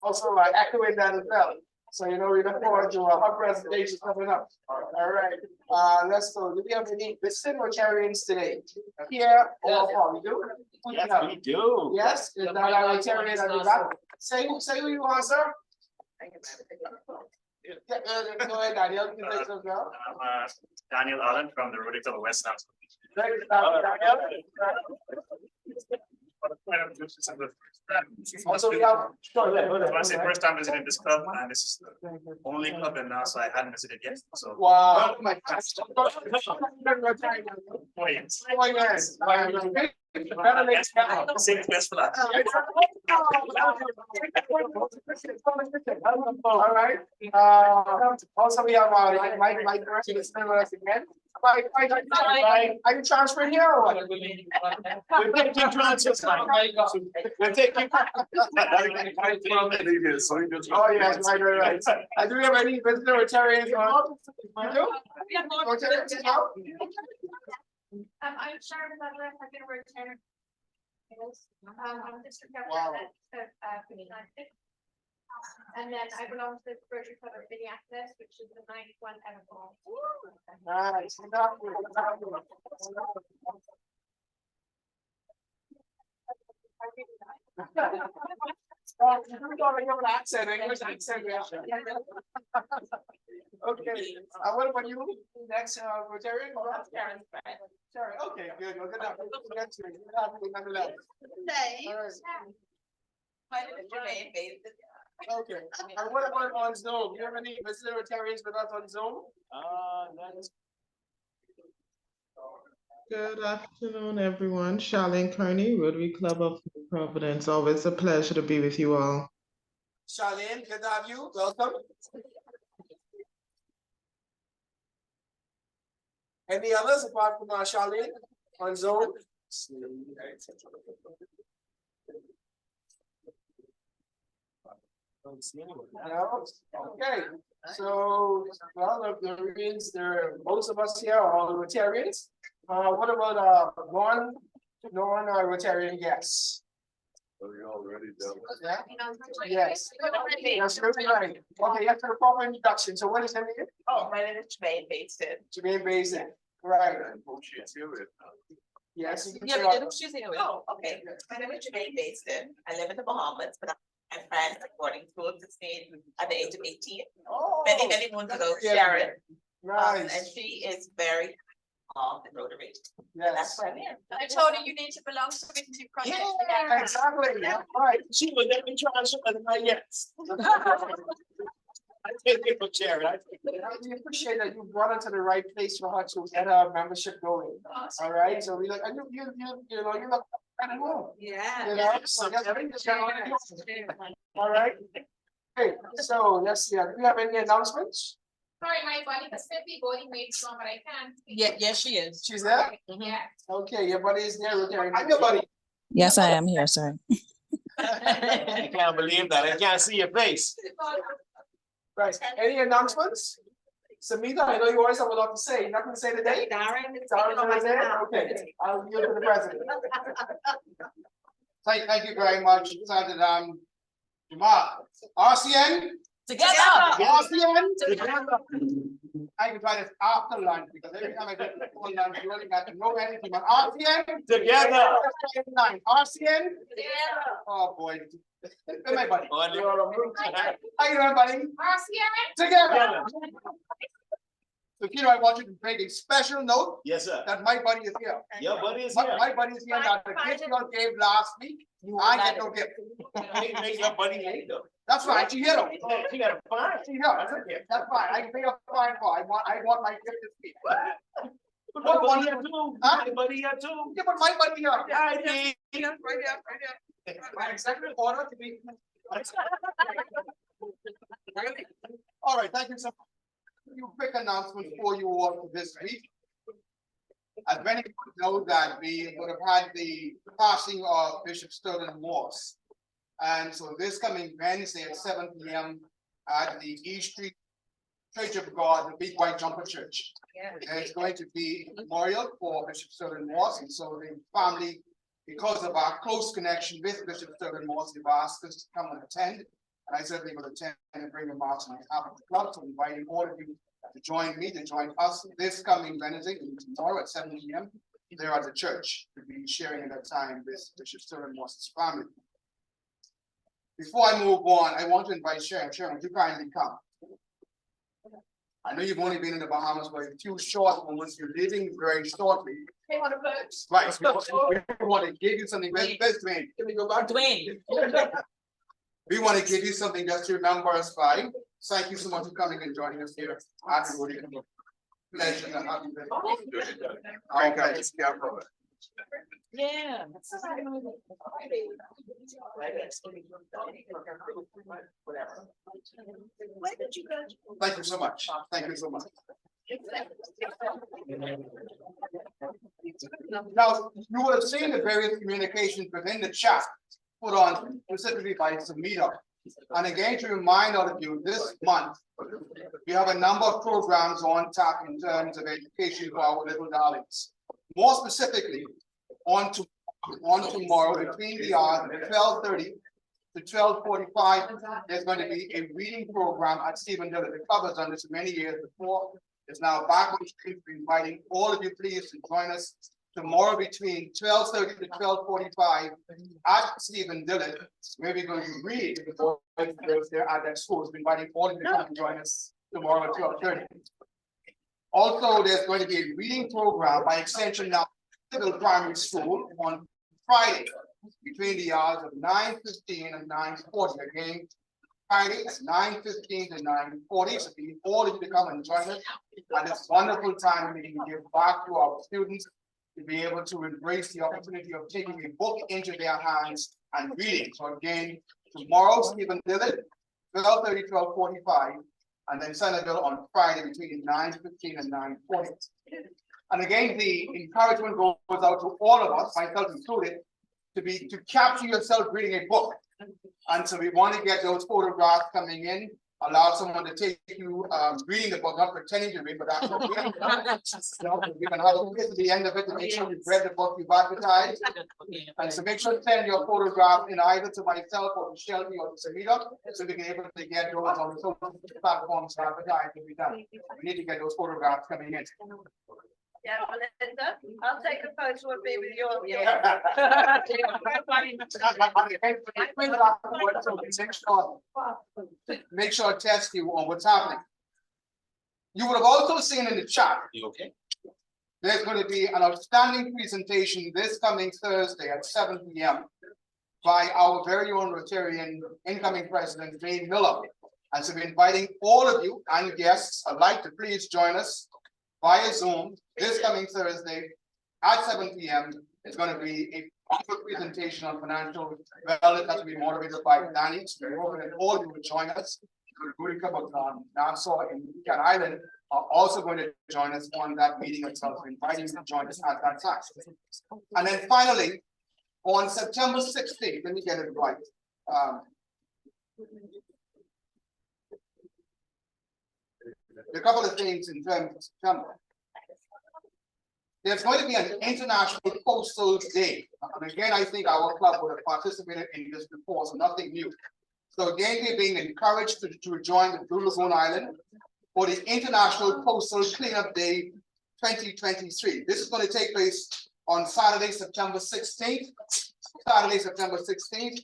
also echoing that as well. So we look forward to her presentation coming up. All right. Let's go. Do we have any visiting Rotarians today? Here or far? We do? Yes, we do. Yes, is that our Rotarian at the back? Say who you are, sir. Go ahead, Daniel. You can say so, girl. I'm Daniel Allen from the Rotary Club of West Ham. Also, we have It's my first time visiting this club, and this is the only club in now, so I hadn't visited yet. So, wow. save best for that. All right. Also, we have Mike Mercy with us again. Are you transferring here or what? We're taking transfers. We're taking. Oh, yes, right. Do we have any visitor Rotarians? You do? Rotarians now? I'm Sharon Butler. I've been a Rotarian. I'm district Wow. And then I belong to the Rotary Club of Minneapolis, which is the 91 Evermore. Nice. Accent, English accent. Okay. What about you? Next, Rotarian? Sorry. Okay, good. Well, good enough. Nonetheless. Okay. And what about on Zoom? Do you have any visitor Rotarians with us on Zoom? Good afternoon, everyone. Charlene Kearney, Rotary Club of New Providence. Always a pleasure to be with you all. Charlene, good to have you. Welcome. Any others apart from Charlene on Zoom? No? Okay, so well, the Rotarians, most of us here are all Rotarians. What about non-Rotarian guests? You already done. Yeah. Yes. That's right. Okay, after the proper introduction. So what is your name? Oh, my name is Jermaine Basin. Jermaine Basin. Right. Yes. You can say all- Oh, okay. My name is Jermaine Basin. I live in the Bahamas, but I'm friends according to 16 at the age of 18. Oh, Many moons ago, yeah. Sharon. And Nice. she is very involved in Rotary. And Yes. that's why I'm here. I told her you need to belong to the two projects Yeah, together. exactly. Yeah, right. She would let me transfer, but not yet. I take it for Sharon. I take it. We appreciate that you brought her to the right place for her to get her membership going. All right, so we like, and you look kind of well. Yeah. So that's very good. All right. Okay, so let's see. Do we have any announcements? Sorry, my body was simply voting made strong, but I can't. Yes, she is. She's there? Yeah. Okay, your buddy is there. I'm your buddy. Yes, I am here, sir. I can't believe that. I can't see your face. Right. Any announcements? Samita, I know you always have a lot to say. Nothing to say today? Darren is Sorry, taking over okay. I'll yield to the president. Thank you very much. Jamal, RCN, Together. RCN, I can try this after lunch because every time I get before lunch, you only got to know anything about RCN. Together. RCN. Oh, boy. Where's my buddy? How you doing, buddy? RCN. Together. So, Peter, I want you to make a special note Yes, sir. that my buddy is here. Your buddy is here. My buddy is here. Now, the gift you gave last week, I get no gift. Make your buddy late though. That's right. She here. She got a fine. She here. That's a gift. That's fine. I can pay a fine for. I want my gift this week. But my buddy here too. Huh? My buddy here too. Yeah, but my buddy here. I did. My executive order to be. All right, thank you so much. A few quick announcements for you all for this week. As many people know that we would have had the passing of Bishop Sterling Morse. And so this coming Wednesday at 7 p.m. at the East Street Church of God, the Big White Jumper Church. And it's going to be a memorial for Bishop Sterling Morse. And so the family, because of our close connection with Bishop Sterling Morse, they've asked us to come and attend. And I certainly will attend and bring a march on behalf of the club, so inviting all of you to join me, to join us this coming Wednesday and tomorrow at 7 p.m. there at the church to be sharing at that time with Bishop Sterling Moss's family. Before I move on, I want to invite Sharon. Sharon, would you kindly come? I know you've only been in the Bahamas for a few short moments. You're leaving very shortly. Hey, want a vote? Right. We want to give you something very best, Dwayne. Can we go back? Dwayne. We want to give you something just to remember us by. Thank you so much for coming and joining us here. Happy birthday. Pleasure and happy birthday. Okay, Yeah. Where did you go? thank you so much. Thank you so much. Now, you will have seen the various communications within the chat put on specifically by Samita. And again, to remind all of you, this month, we have a number of programs on tap in terms of education for our little darlings. More specifically, on tomorrow, between the hours of 12:30 to 12:45, there's going to be a reading program at Stephen Dillard. The club has done this many years before. It's now back on the street. We're inviting all of you please to join us tomorrow between 12:30 to 12:45 at Stephen Dillard, where we're going to read the boys there at that school. We're inviting all of you to come and join us tomorrow at 12:30. Also, there's going to be a reading program by extension now Civil Primary School on Friday between the hours of 9:15 and 9:40. Again, Friday it's 9:15 to 9:40. So we need all of you to come and join us at this wonderful time we can give back to our students to be able to embrace the opportunity of taking a book into their hands and reading. So again, tomorrow, Stephen Dillard, 12:30, 12:45, and then Centerville on Friday between 9:15 and 9:40. And again, the encouragement goes out to all of us, myself included, to capture yourself reading a book. And so we want to get those photographs coming in, allow someone to take you reading the book, not pretending to read, but actually reading. We can have a look at the end of it to make sure you've read the book you've advertised. And so make sure to send your photograph in either to myself or to Shelby or to Samita, so we can able to get those on the social platforms to advertise when we're done. We need to get those photographs coming in. Yeah, Melinda, I'll take a photo of me with your. Make sure I test you on what's happening. You would have also seen in the chat. You okay? There's going to be an outstanding presentation this coming Thursday at 7 p.m. by our very own Rotarian incoming president, Wayne Miller. And so we're inviting all of you and guests alike to please join us via Zoom this coming Thursday at 7 p.m. It's going to be a wonderful presentation on financial wellness that will be moderated by Danny. So we're hoping that all of you will join us. The Club of Nassau and Cat Island are also going to join us on that meeting itself. We're inviting you to join us at that time. And then finally, on September 16th, let me get it right. A couple of things in terms of September. There's going to be an International Coastal Day. And again, I think our club would have participated in this before, so nothing new. So again, we're being encouraged to join the Blue Lagoon Island for the International Coastal Cleanup Day 2023. This is going to take place on Saturday, September 16th. Saturday, September 16th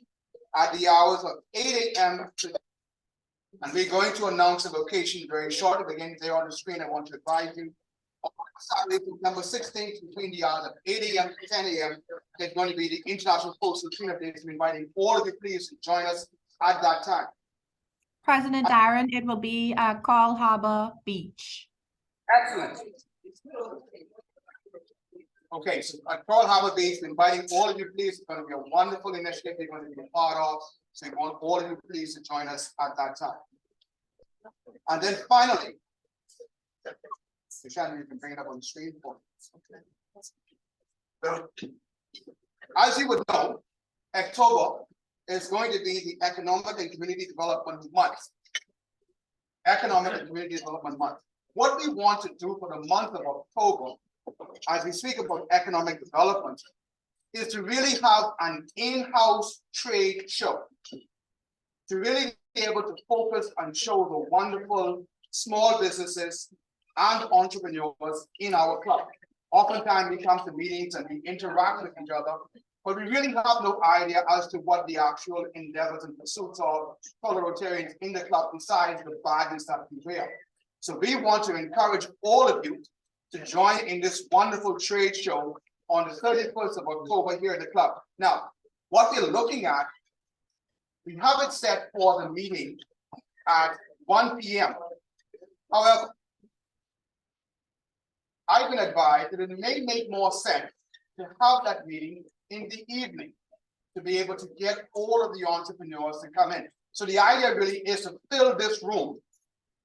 at the hours of 8 a.m. And we're going to announce the location very shortly. Again, there on the screen, I want to advise you. On Saturday, September 16th, between the hours of 8 a.m. to 10 a.m., there's going to be the International Coastal Cleanup Day. We're inviting all of you please to join us at that time. President Darren, it will be at Coral Harbor Beach. Excellent. Okay, so at Coral Harbor Beach, we're inviting all of you please. It's going to be a wonderful initiative we're going to be a part of. So we want all of you please to join us at that time. And then finally, Shannon, you can bring it up on the screen for me. As you would know, October is going to be the Economic and Community Development Month. Economic and Community Development Month. What we want to do for the month of October, as we speak about economic development, is to really have an in-house trade show. To really able to focus and show the wonderful small businesses and entrepreneurs in our club. Oftentimes we come to meetings and we interact with each other, but we really have no idea as to what the actual endeavors and pursuits of fellow Rotarians in the club besides the badges that we wear. So we want to encourage all of you to join in this wonderful trade show on the 31st of October here at the club. Now, what we're looking at, we have it set for the meeting at 1 p.m. However, I've been advised that it may make more sense to have that meeting in the evening to be able to get all of the entrepreneurs to come in. So the idea really is to fill this room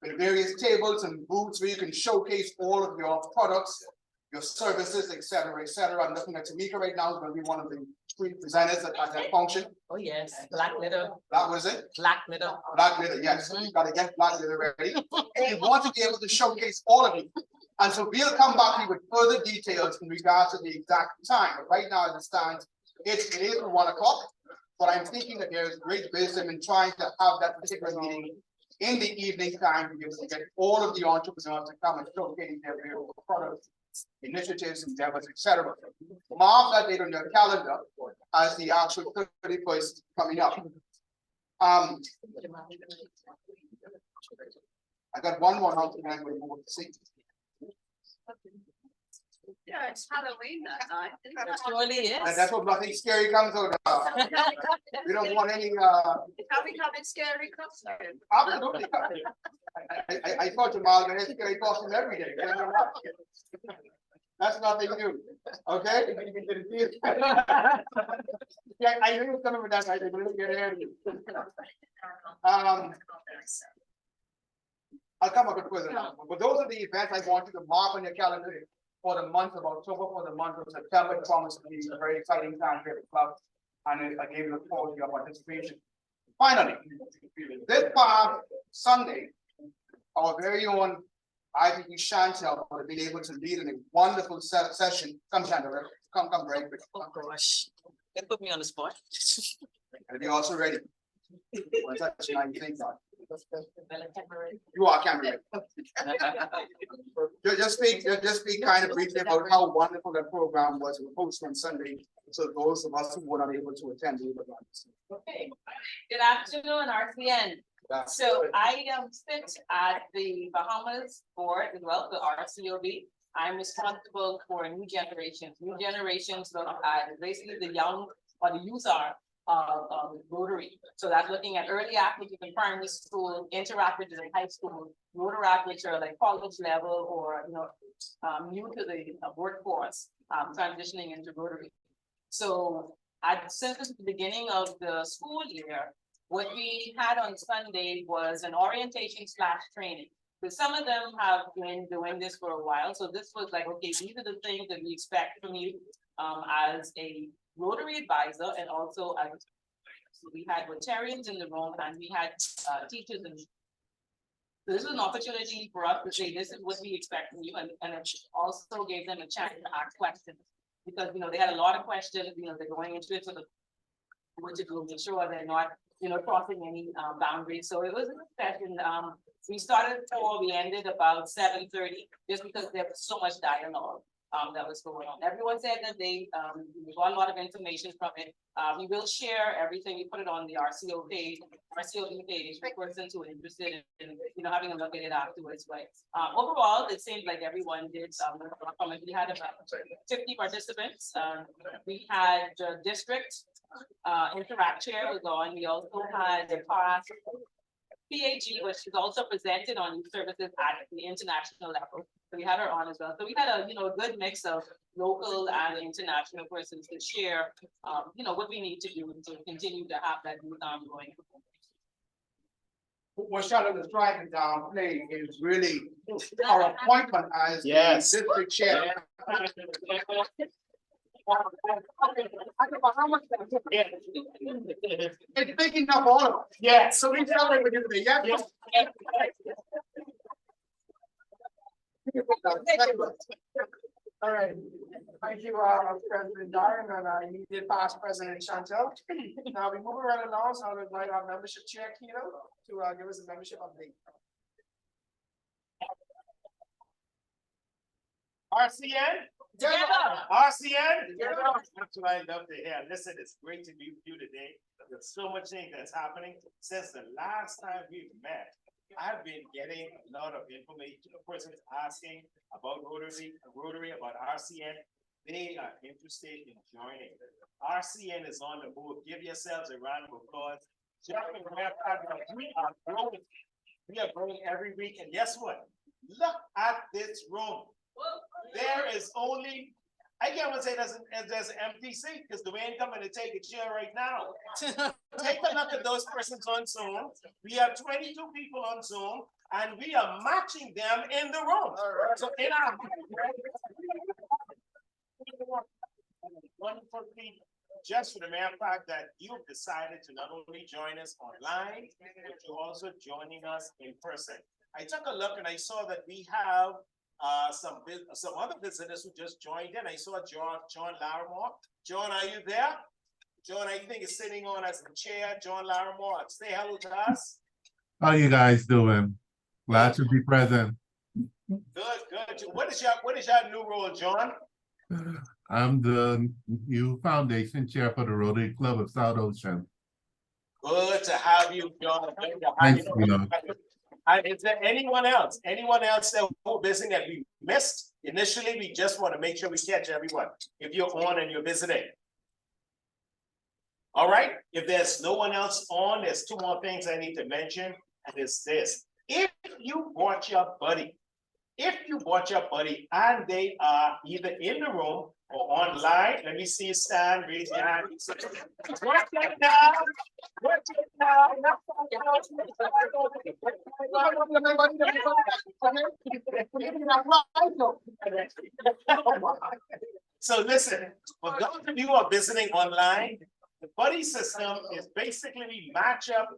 with various tables and booths where you can showcase all of your products, your services, et cetera, et cetera. I'm looking at Tamika right now, who's going to be one of the three presenters at that function. Oh, yes, black glitter, That was it. black glitter. Black glitter, yes, you gotta get black glitter ready. And we want to be able to showcase all of it. And so we'll come back to you with further details in regards to the exact time. But right now, as it stands, it is 1 o'clock. But I'm thinking that there is great wisdom in trying to have that particular meeting in the evening time to be able to get all of the entrepreneurs to come and showcase their various products, initiatives, endeavors, etc. Mark that date on your calendar as the actual 31st coming up. I got one more announcement I'm going to move to see. Yeah, it's Halloween that night. It surely And is. that's what nothing scary comes out of. We don't want any, Are we having scary costumes? absolutely. I thought Jamal had scary costumes every day. That's nothing new, okay? Yeah, I knew it was coming with that, I didn't get ahead of you. I'll come up with further announcement, but those are the events I want you to mark on your calendar for the month of October, for the month of September. It promises to be a very exciting time here at the club, and again, look forward to your participation. Finally, this past Sunday, our very own IPP Chantel will be able to lead in a wonderful session. Come, Chantel, come very quick. Oh, gosh. They put me on the spot. And be also ready. One such nice thing, God. You are camera ready. Just speak kind of briefly about how wonderful that program was hosted on Sunday. So those of us who were not able to attend, we would like. Okay, good afternoon, RCN. So I sit at the Bahamas board as well, the RCOB. I'm responsible for new generations. New generations look at basically the young or the youth are Rotary. So that's looking at early activities in primary school, interactive in high school, Rotary, which are like college level or new to the workforce, transitioning into Rotary. So since the beginning of the school year, what we had on Sunday was an orientation / training. So some of them have been doing this for a while. So this was like, okay, these are the things that we expect from you as a Rotary advisor, and also as so we had Rotarians in the room and we had teachers. And so this was an opportunity for us to say, this is what we expect from you. And it also gave them a chance to ask questions, because, they had a lot of questions, they're going into it, so what to do, make sure they're not, crossing any boundaries. So it was a session. We started at 4, we ended about 7:30, just because there was so much dialogue that was going on. Everyone said that they got a lot of information from it. We will share everything. We put it on the RCO page, RCOB page for persons who are interested in having a look at it afterwards. But overall, it seemed like everyone did comment. We had about 50 participants. We had the district interact chair was on. We also had the past PAG, which is also presented on youth services at the international level. So we had her on as well. So we had a good mix of local and international persons to share what we need to do to continue to have that youth arm going. What Charlotte is trying to downplay is really our appointment as the district chair. It's picking up all of us. Yeah, so we tell them we're gonna be, all right. Thank you, President Dyer, and immediate past President Chantel. Now we move right along, so I'll invite our membership chair, Keto, to give us a membership update. RCN? RCN? That's what I love to hear. Listen, it's great to be with you today. There's so much thing that's happening since the last time we met. I've been getting a lot of information. A person is asking about Rotary, about RCN. They are interested in joining. RCN is on the move. Give yourselves a round of applause. We are growing. We are growing every week. And guess what? Look at this room. There is only, I can't even say there's an empty seat because the ain't coming to take a chair right now. Take a look at those persons on Zoom. We have 22 people on Zoom and we are matching them in the room. So in our wonderful people, just for the mere fact that you've decided to not only join us online, but you're also joining us in person. I took a look and I saw that we have some other visitors who just joined in. I saw John Larimore. John, are you there? John, I think is sitting on as the chair. John Larimore, say hello to us. How you guys doing? Glad to be present. Good. What is your new role, John? I'm the new foundation chair for the Rotary Club of South Ocean. Good to have you, John. Thanks, you. And is there anyone else that we're visiting that we missed? Initially, we just want to make sure we catch everyone. If you're on and you're visiting. All right, if there's no one else on, there's two more things I need to mention, and it's this. If you brought your buddy and they are either in the room or online, let me see you stand, raise your hand. Watch it now. So listen, for those of you who are visiting online, the buddy system is basically we match up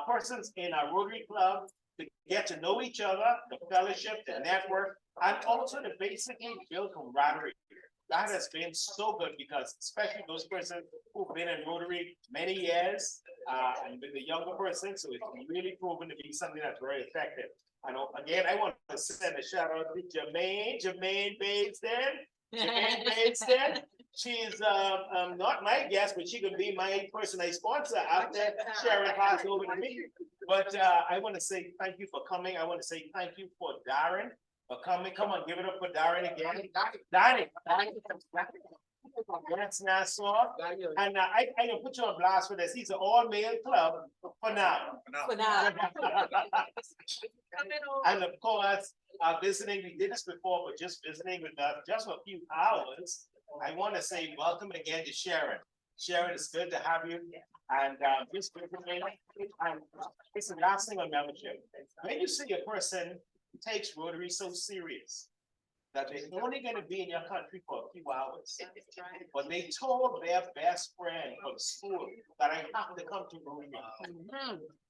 persons in our Rotary Club to get to know each other, the fellowship, the network, and also to basically build camaraderie. That has been so good because especially those persons who've been in Rotary many years and with the younger person, so it's really proven to be something that's very effective. And again, I want to send a shout out to Jermaine Batesden. She's not my guest, but she could be my person I sponsor after Sharon passed over to me. But I want to say thank you for coming. I want to say thank you for Darren for coming. Come on, give it up for Darren again. Danny. That's Nassau. And I can put you on blast for this. He's an all-male club for now. And of course, visiting, we did this before, but just visiting with us just for a few hours. I want to say welcome again to Sharon. Sharon, it's good to have you. And just visiting, and it's the last thing on membership. When you see a person who takes Rotary so serious, that they're only going to be in your country for a few hours. But they told their best friend from school that I have to come to Rotary.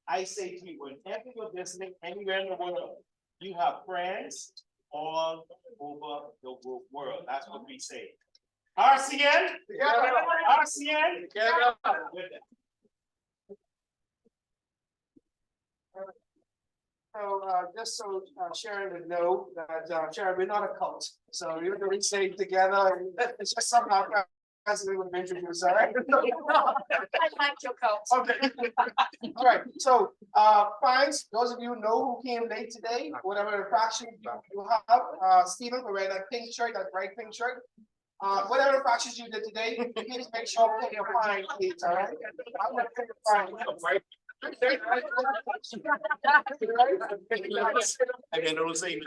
I say to you, whenever you're visiting anywhere in the world, you have friends all over the world. That's what we say. RCN? RCN? So just so Sharon would know that Sharon, we're not a cult. So you're going to stay together. It's just something our president would introduce. All right. I like your coat. Okay. All right. So fines. Those of you know who came late today, whatever infraction you have, Stephen, we're wearing that pink shirt, that bright pink shirt. Whatever infractions you did today, please make sure you pay your fine, please. All right. I'm going to pay your fine. Again, don't say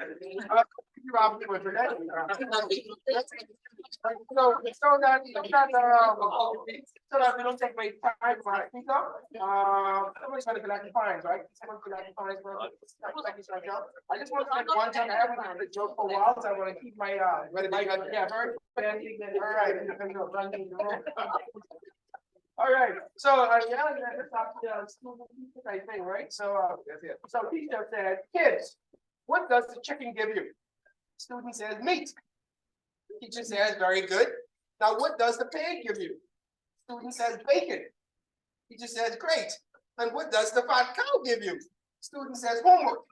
so that we don't take my time for our speaker. Somebody's gonna collect the fines, right? Someone's collecting fines for us. I just want to like one time I haven't had a joke for a while, so I want to keep my yeah, very all right. All right, so yeah, let's talk to school teachers, I think, right? So teacher said, kids, what does the chicken give you? Student says meat. Teacher says, very good. Now, what does the pig give you? Student says, bacon. Teacher says, great. And what does the fat cow give you? Student says, homework.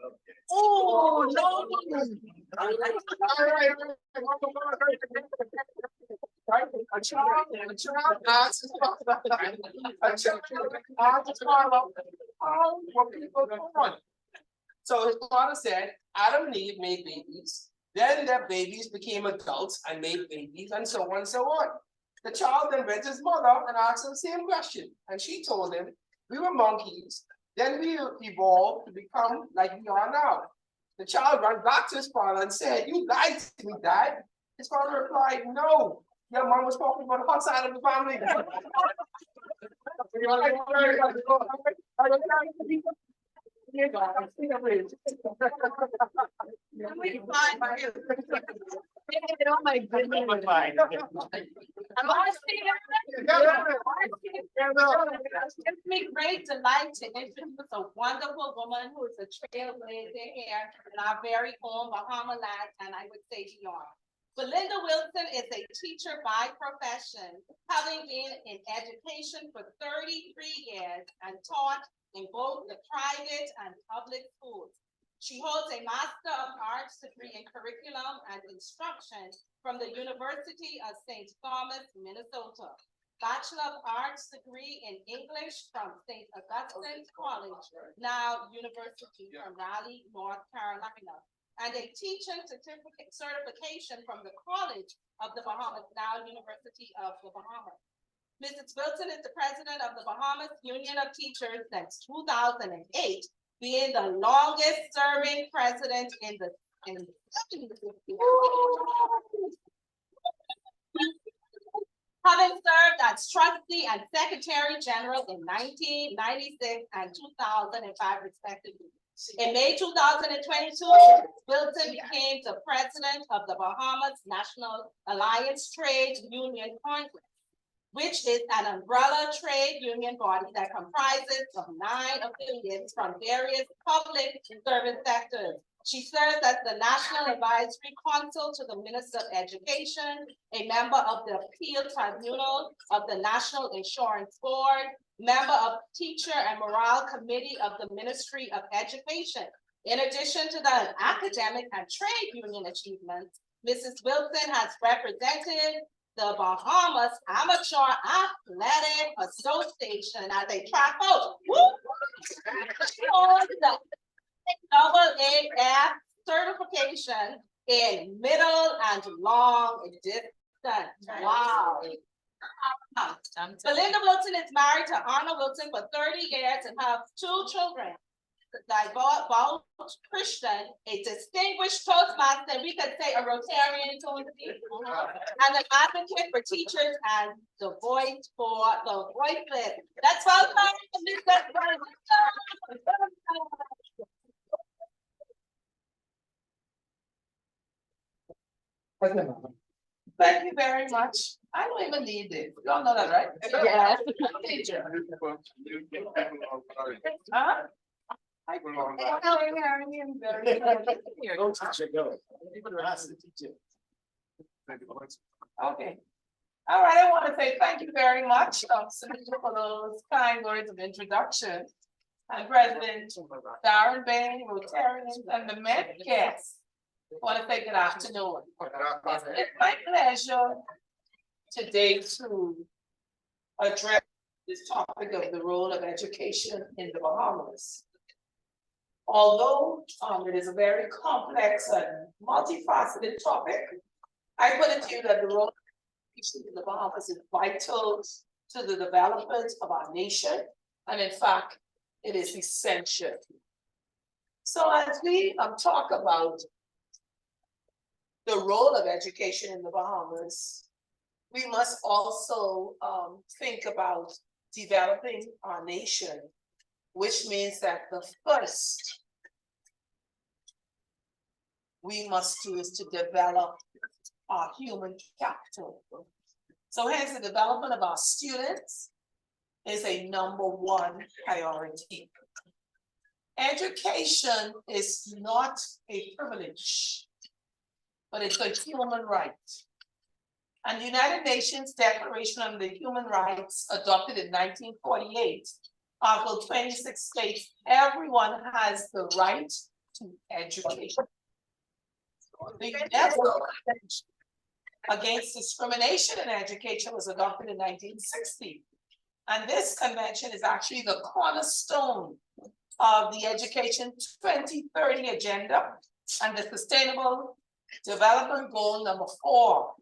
Oh, no. Right? A child asks how were people born? So his father said, Adam and Eve made babies, then their babies became adults and made babies, and so on and so on. The child then went to his mother and asked her the same question, and she told him, we were monkeys, then we evolved to become like we are now. The child ran back to his father and said, you lied to me, Dad. His father replied, no, your mom was talking about the hot side of the family. Oh my goodness. It's me great delight to introduce a wonderful woman who is a trailblazer here in our very own Bahama land, and I would say beyond. Belinda Wilson is a teacher by profession, having been in education for 33 years and taught in both the private and public schools. She holds a Master of Arts degree in Curriculum and Instruction from the University of St. Thomas, Minnesota. Bachelor of Arts degree in English from St. Augustine's College, now University of Raleigh, North Carolina, and a teaching certification from the College of the Bahamas, now University of the Bahamas. Mrs. Wilson is the president of the Bahamas Union of Teachers since 2008, being the longest serving president in the having served as trustee and secretary general in 1996 and 2005 respectively. In May 2022, Wilson became the president of the Bahamas National Alliance Trade Union Congress, which is an umbrella trade union body that comprises of 9 affiliates from various public service sectors. She serves as the National Advisory Council to the Minister of Education, a member of the Appeal Tribunal of the National Insurance Board, member of Teacher and Morale Committee of the Ministry of Education. In addition to the academic and trade union achievements, Mrs. Wilson has represented the Bahamas Amateur Athletic Association as a track coach. She holds the AAF certification in middle and long distance. Wow. Belinda Wilson is married to Arnold Wilson for 30 years and have 2 children. Devout Christian, a distinguished Toastmaster, we could say a Rotarian too, and an advocate for teachers and the voice for the voiceless. That's welcome. Thank you very much. I don't even need it. You all know that, right? Yes. Huh? Okay. All right, I want to say thank you very much, Senator, for those kind words of introduction. And President Darren Bain, Rotarians, and the Met guests. I want to say good afternoon. It's my pleasure today to address this topic of the role of education in the Bahamas. Although it is a very complex and multifaceted topic, I put it to you that the role of education in the Bahamas is vital to the development of our nation, and in fact, it is essential. So as we talk about the role of education in the Bahamas, we must also think about developing our nation, which means that the first we must do is to develop our human capital. So hence the development of our students is a #1 priority. Education is not a privilege, but it's a human right. And the United Nations Declaration on the Human Rights adopted in 1948, Article 26 states everyone has the right to education. The UNESCO Convention Against Discrimination in Education was adopted in 1960. And this convention is actually the cornerstone of the Education 2030 agenda and the Sustainable Development Goal number 4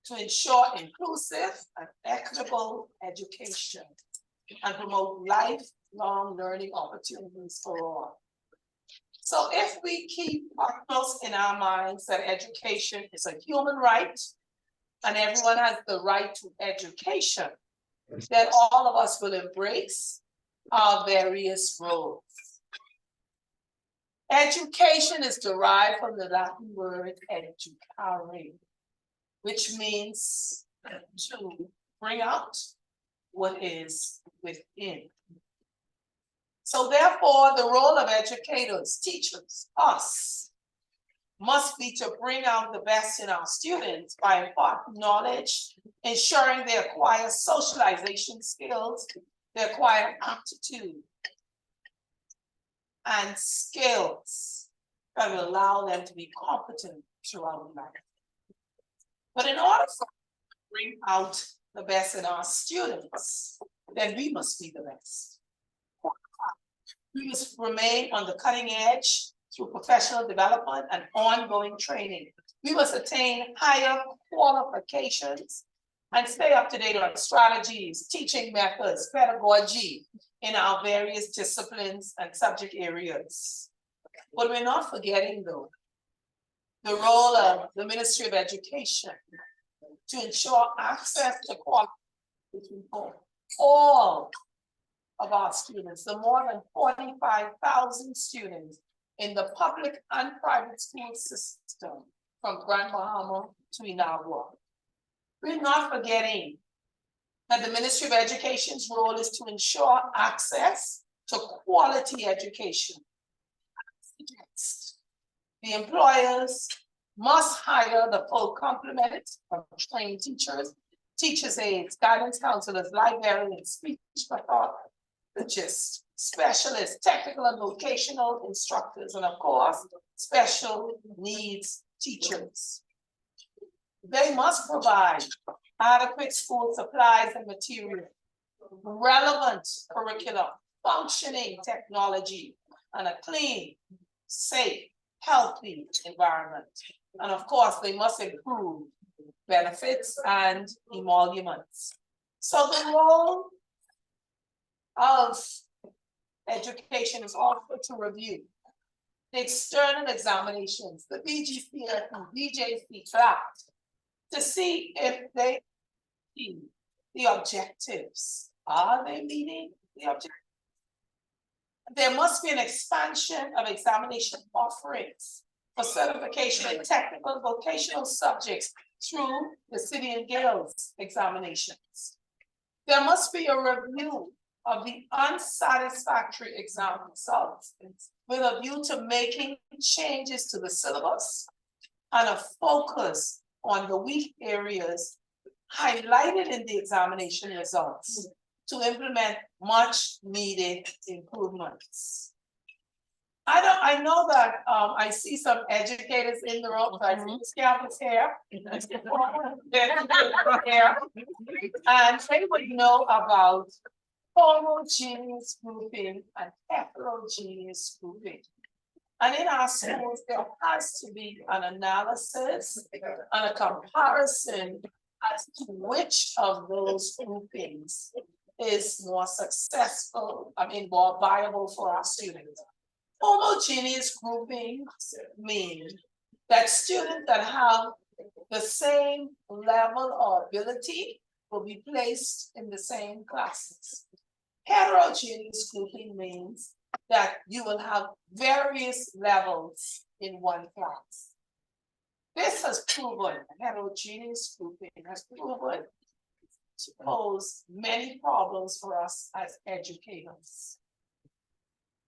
to ensure inclusive and equitable education and promote lifelong learning opportunities for all. So if we keep close in our minds that education is a human right and everyone has the right to education, then all of us will embrace our various roles. Education is derived from the Latin word educare, which means to bring out what is within. So therefore, the role of educators, teachers, us, must be to bring out the best in our students by imparting knowledge, ensuring they acquire socialization skills, they acquire aptitude and skills that will allow them to be competent throughout life. But in order for us to bring out the best in our students, then we must be the best. We must remain on the cutting edge through professional development and ongoing training. We must attain higher qualifications and stay up to date on strategies, teaching methods, pedagogy in our various disciplines and subject areas. But we're not forgetting, though, the role of the Ministry of Education to ensure access to quality for all of our students, the more than 45,000 students in the public and private school system from Grand Bahama to Inagua. We're not forgetting that the Ministry of Education's role is to ensure access to quality education. The employers must hire the full complement of trained teachers, teachers' aides, guidance counselors, librarians, speech pathologists, specialists, technical and vocational instructors, and of course, special needs teachers. They must provide adequate school supplies and material, relevant curriculum, functioning technology, and a clean, safe, healthy environment. And of course, they must improve benefits and emoluments. So the role of education is also to review the external examinations, the BGC and BJC track, to see if they meet the objectives. Are they meeting the objectives? There must be an expansion of examination offerings for certification in technical and vocational subjects through the City and Guilds examinations. There must be a review of the unsatisfactory exam results with a view to making changes to the syllabus and a focus on the weak areas highlighted in the examination results to implement much needed improvements. I know that I see some educators in the room, so I see Ms. Calvin's here. And they would know about homogeneous grouping and heterogeneous grouping. And in our schools, there has to be an analysis and a comparison as to which of those groupings is more successful, more viable for our students. Homogeneous groupings mean that students that have the same level of ability will be placed in the same classes. Heterogeneous grouping means that you will have various levels in one class. This has proven, heterogeneous grouping has proven to pose many problems for us as educators.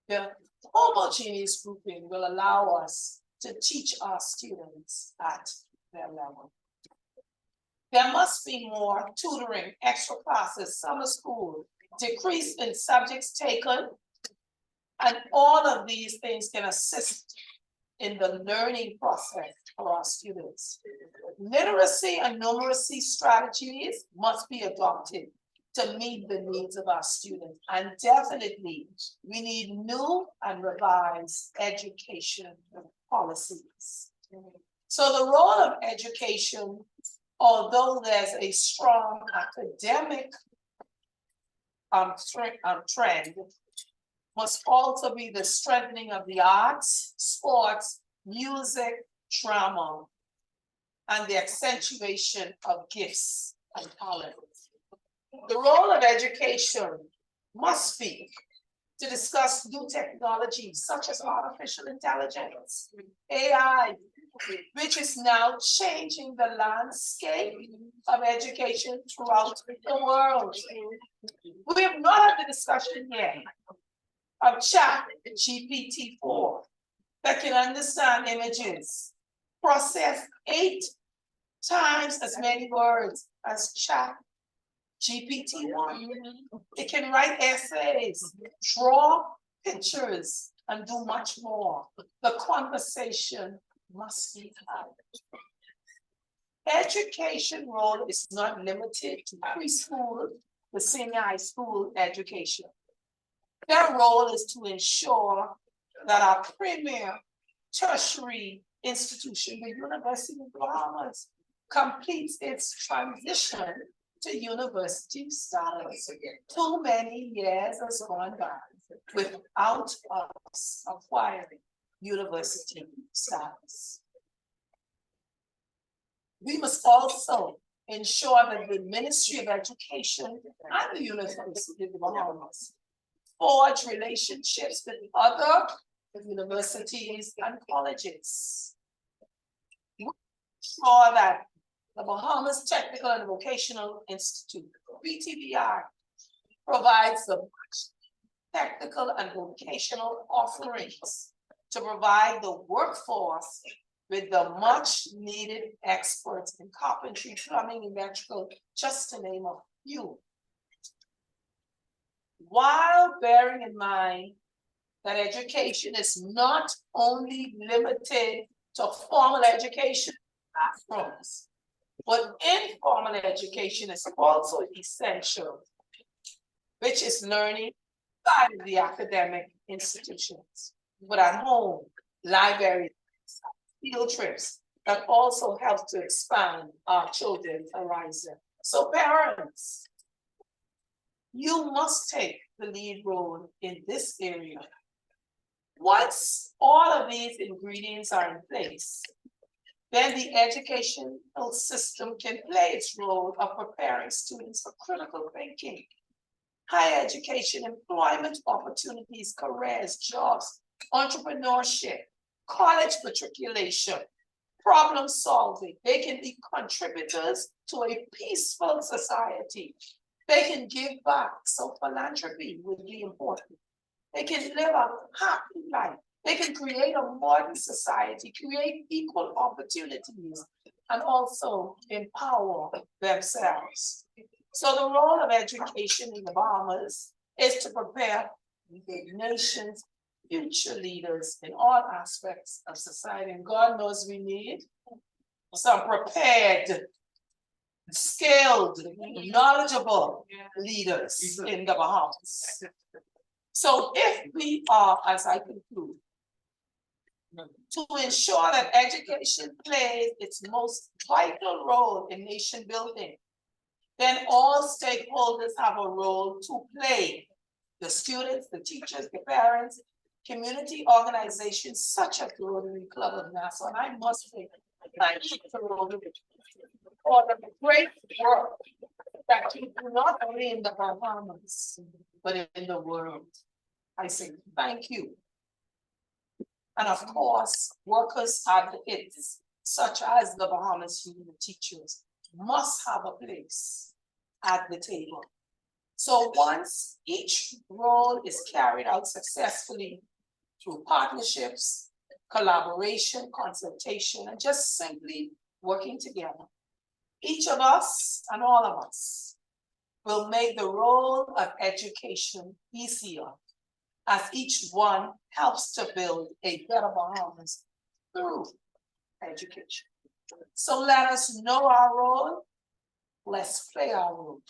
The homogeneous grouping will allow us to teach our students at their level. There must be more tutoring, extra classes, summer school, decrease in subjects taken. And all of these things can assist in the learning process for our students. Literacy and numeracy strategies must be adopted to meet the needs of our students. And definitely, we need new and revised education policies. So the role of education, although there's a strong academic trend, must also be the strengthening of the arts, sports, music, drama, and the accentuation of gifts and talents. The role of education must be to discuss new technologies such as artificial intelligence, AI, which is now changing the landscape of education throughout the world. We have not had the discussion yet of Chat GPT-4 that can understand images, process 8 times as many words as Chat GPT-1. It can write essays, draw pictures, and do much more. The conversation must be had. Education role is not limited to preschool, the senior high school education. Their role is to ensure that our premier tertiary institution, the University of the Bahamas, completes its transition to university status. Too many years has gone by without us acquiring university status. We must also ensure that the Ministry of Education and the University of the Bahamas forge relationships with other universities and colleges. Ensure that the Bahamas Technical and Vocational Institute, BTVI, provides the technical and vocational offerings to provide the workforce with the much needed experts in carpentry, plumbing, electrical, just to name a few. While bearing in mind that education is not only limited to formal education classrooms, but informal education is also essential, which is learning outside of the academic institutions, but at home, libraries, field trips that also help to expand our children's horizon. So parents, you must take the lead role in this area. Once all of these ingredients are in place, then the educational system can play its role of preparing students for critical thinking, higher education, employment opportunities, careers, jobs, entrepreneurship, college matriculation, problem solving. They can be contributors to a peaceful society. They can give back, so philanthropy would be important. They can live a happy life. They can create a modern society, create equal opportunities, and also empower themselves. So the role of education in the Bahamas is to prepare the nation's future leaders in all aspects of society. And God knows we need some prepared, skilled, knowledgeable leaders in the Bahamas. So if we are, as I conclude, to ensure that education plays its most vital role in nation building, then all stakeholders have a role to play. The students, the teachers, the parents, community organizations such as the Rotary Club of Nassau. And I must say, thank you to Rotary for the great work that you do not only in the Bahamas, but in the world. I say thank you. And of course, workers advocates such as the Bahamas Union of Teachers must have a place at the table. So once each role is carried out successfully through partnerships, collaboration, consultation, and just simply working together, Each of us and all of us will make the role of education easier as each one helps to build a better Bahamas through education. So let us know our role. Let's play our role.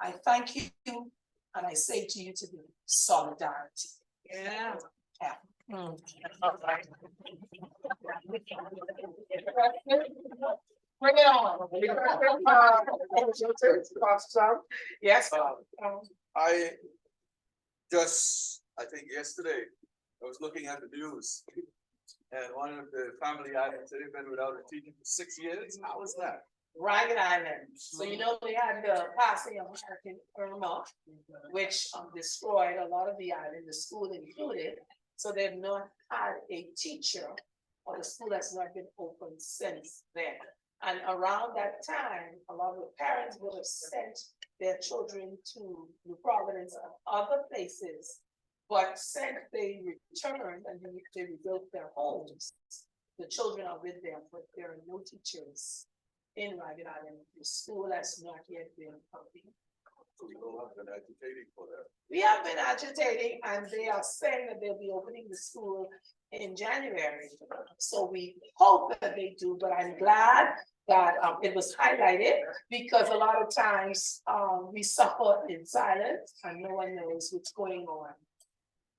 I thank you and I say to you today, solidarity. Yeah. Mm. Bring it on. Yes. I think yesterday, I was looking at the news. And one of the family items, they've been without a teacher for 6 years. How was that? Ragged Island. So you know they had the passing of Hurricane Irma, which destroyed a lot of the island, the school included. So they've not had a teacher, or the school has not been open since then. And around that time, a lot of the parents would have sent their children to New Providence and other places. But since they returned and they rebuilt their homes, the children are with them, but there are no teachers in Ragged Island. The school has not yet been open. So we all have been agitating for that. We have been agitating and they are saying that they'll be opening the school in January. So we hope that they do, but I'm glad that it was highlighted because a lot of times we suffer in silence and no one knows what's going on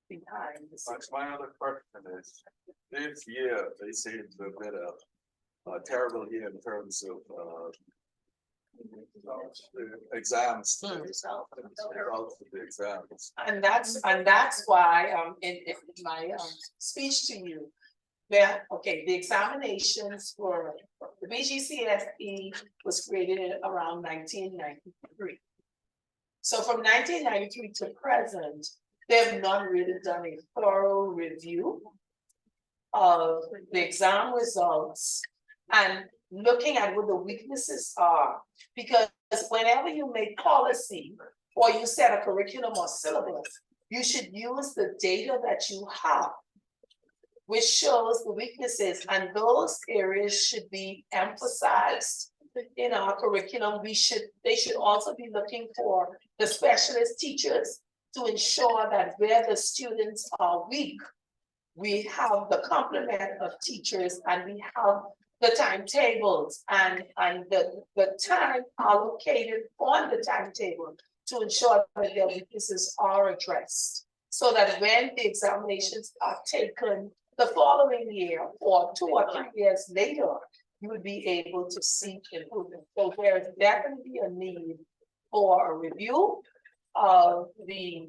behind the scenes. My other question is, this year, they seem to have been a terrible year in terms of exams. The results of the exams. And that's why in my speech to you, the examinations for the BGCSE was created around 1993. So from 1993 to present, they have not really done a thorough review of the exam results and looking at what the weaknesses are. Because whenever you make policy or you set a curriculum or syllabus, you should use the data that you have, which shows the weaknesses, and those areas should be emphasized in our curriculum. They should also be looking for the specialist teachers to ensure that where the students are weak, we have the complement of teachers and we have the timetables and the time allocated on the timetable to ensure that their weaknesses are addressed. So that when the examinations are taken the following year or 2 or 3 years later, you would be able to see improvement. So there is definitely a need for a review of the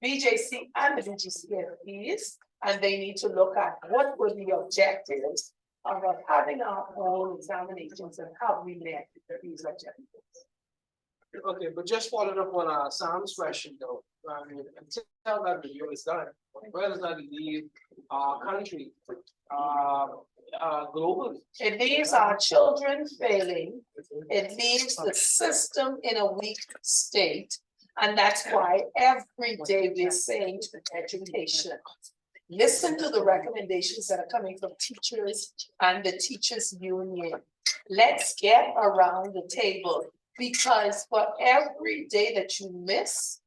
BJC and the BGCSEs, and they need to look at what were the objectives of having our own examinations and how we met these objectives. Okay, but just following up on Sam's question though, I mean, until that review is done, where does that leave our country, globally? It leaves our children failing. It leaves the system in a weak state. And that's why every day we're saying to education, listen to the recommendations that are coming from teachers and the teachers union. Let's get around the table, because for every day that you miss,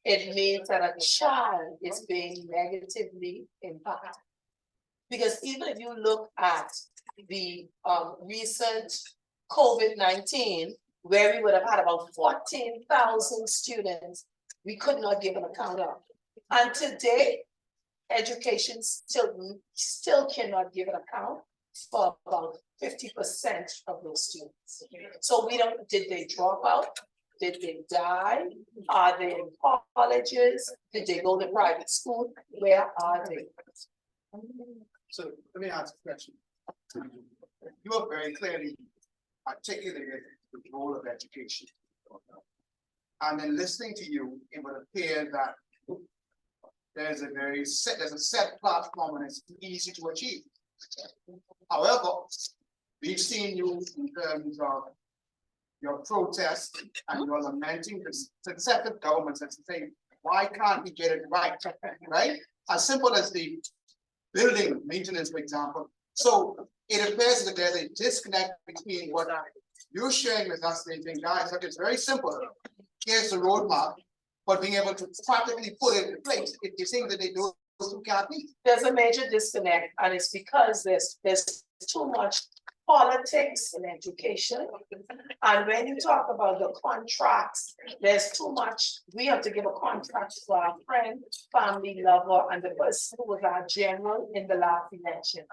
it means that a child is being negatively impacted. Because even if you look at the recent COVID-19, where we would have had about 14,000 students, we could not give an account of. And today, education still cannot give an account for about 50% of those students. So we don't, did they drop out? Did they die? Are they in colleges? Did they go to private school? Where are they? So let me ask a question. You have very clearly articulated the role of education. And then listening to you, it would appear that there's a set platform and it's easy to achieve. However, we've seen you in terms of your protest and your lamenting the successive governments and saying, why can't we get it right? Right? As simple as the building maintenance, for example. So it appears that there's a disconnect between what you're sharing with us, they think, guys, look, it's very simple. Here's the roadmap, but being able to practically put it in place, if you think that they do, those two can't meet. There's a major disconnect, and it's because there's too much politics in education. And when you talk about the contracts, there's too much, we have to give a contract to our friend, family, lover, and the person who was our general in the last election.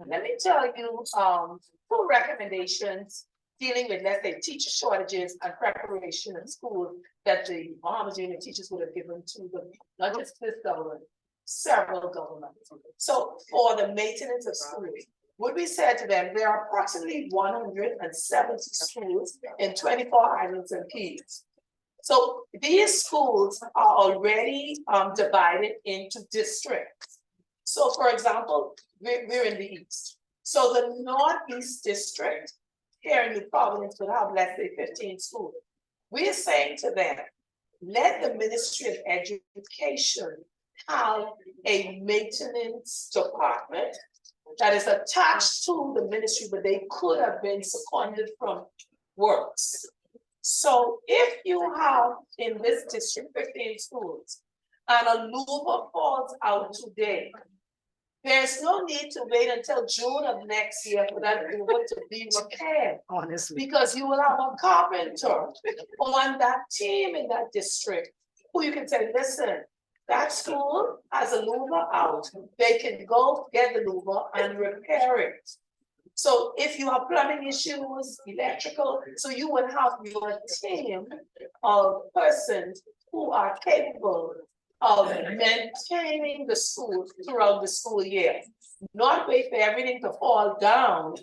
Let me tell you, 2 recommendations dealing with, let's say, teacher shortages and preparation in school that the Bahamas Union teachers would have given to the, not just this government, several governments. So for the maintenance of schools, what we said to them, there are approximately 170 schools in 24 islands and keys. So these schools are already divided into districts. So for example, we're in the east. So the Northeast district here in New Providence would have, let's say, 15 schools. We're saying to them, let the Ministry of Education have a maintenance department that is attached to the ministry, but they could have been seconded from works. So if you have in this district 15 schools and a louver falls out today, there's no need to wait until June of next year for that louver to be repaired. Honestly. Because you will have a carpenter on that team in that district who you can say, listen, that school has a louver out. They can go get the louver and repair it. So if you have plumbing issues, electrical, so you would have your team of persons who are capable of maintaining the school throughout the school year. Not wait for everything to fall down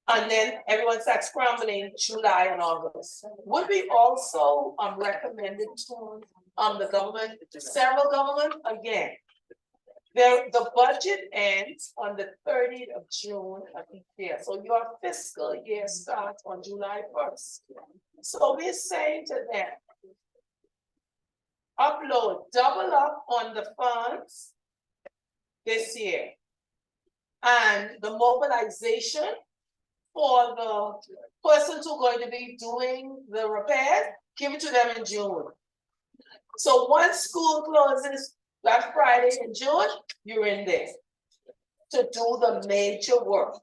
and then everyone starts scrambling July and August. Would we also recommended to the government, several governments, again, the budget ends on the 30th of June of each year. So your fiscal year starts on July 1st. So we're saying to them, double up on the funds this year. And the mobilization for the persons who are going to be doing the repairs, give it to them in June. So once school closes that Friday in June, you're in there to do the major work.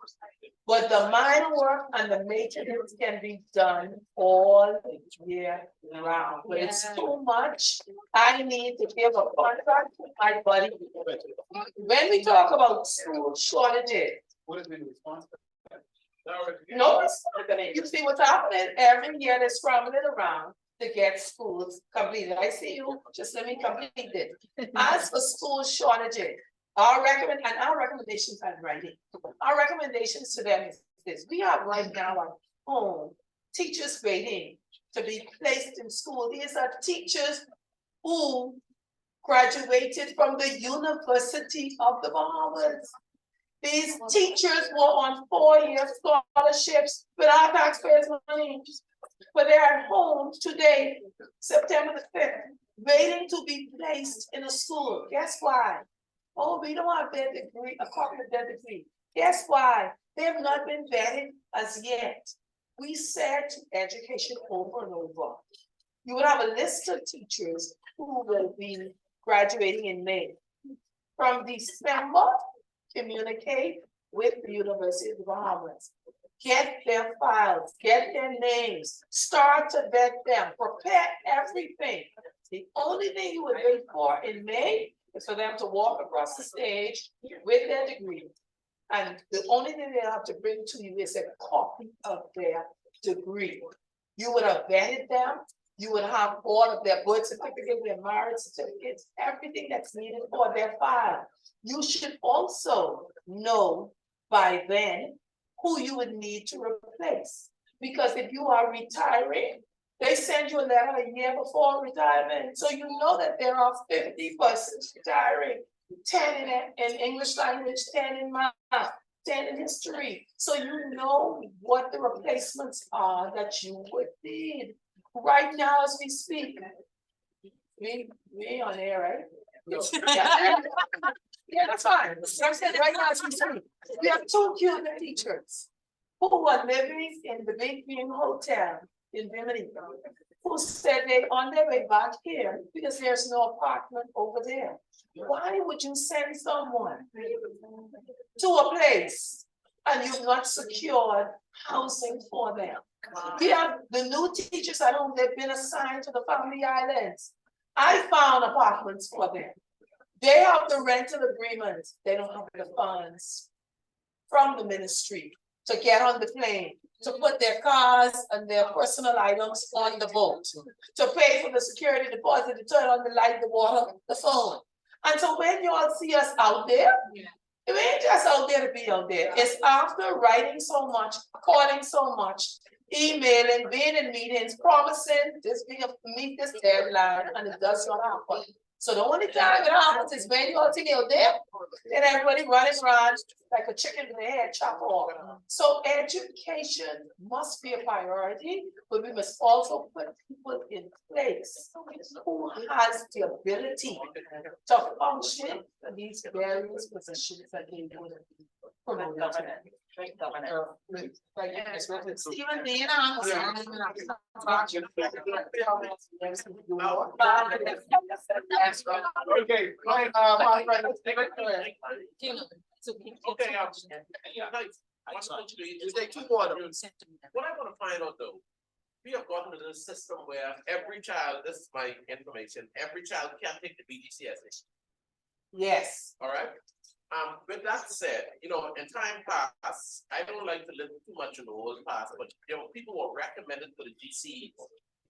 But the minor work and the maintenance can be done all year round. But it's too much. I need to give a contract to my buddy. When we talk about school shortages, What has been the response? no, you see what's happening every year. They're scrambling around to get schools completed. I see you, just let me complete it. As for school shortages, our recommendations are writing. Our recommendations to them is this: we have right now at home teachers waiting to be placed in school. These are teachers who graduated from the University of the Bahamas. These teachers were on 4-year scholarships with our taxpayers' money. But they're at home today, September the 5th, waiting to be placed in a school. Guess why? Oh, we don't have their degree, a copy of their degree. Guess why? They have not been vetted as yet. We said to education over and over, you would have a list of teachers who will be graduating in May. From December, communicate with the University of the Bahamas. Get their files, get their names, start to vet them, prepare everything. The only thing you would wait for in May is for them to walk across the stage with their degree. And the only thing they'll have to bring to you is a copy of their degree. You would have vetted them. You would have all of their birth certificates, their marriage certificates, everything that's needed for their file. You should also know by then who you would need to replace. Because if you are retiring, they send you a letter a year before retirement. So you know that there are 50 persons retiring, 10 in English language, 10 in math, 10 in history. So you know what the replacements are that you would need. Right now as we speak, we on air, right? Yeah, that's fine. I'm saying right now as we speak, we have 2 Cuban teachers who were living in the Big Green Hotel in Bimini, who said they on their way back here because there's no apartment over there. Why would you send someone to a place and you've not secured housing for them? We have the new teachers at home, they've been assigned to the family islands. I found apartments for them. They have the rental agreement, they don't have the funds from the ministry to get on the plane, to put their cars and their personal items on the boat, to pay for the security deposit, to turn on the light, the water, the phone. And so when you all see us out there, it ain't just out there to be out there. It's after writing so much, calling so much, emailing, being in meetings, promising this being meet this deadline, and it does not happen. So the only time it happens is when you all think out there, then everybody running around like a chicken with their head chopped off. So education must be a priority, but we must also put people in place who has the ability to function in these various positions that they do. Promote governance. Stephen, do you Okay, go ahead, my friend, Stephen, go ahead. Okay, you take two more. What I want to find out though, we have gotten to this system where every child, this is my information, every child can take the BGCSE. Yes. All right. With that said, you know, in time past, I don't like to live too much in the old past, but you know, people were recommended for the GCE.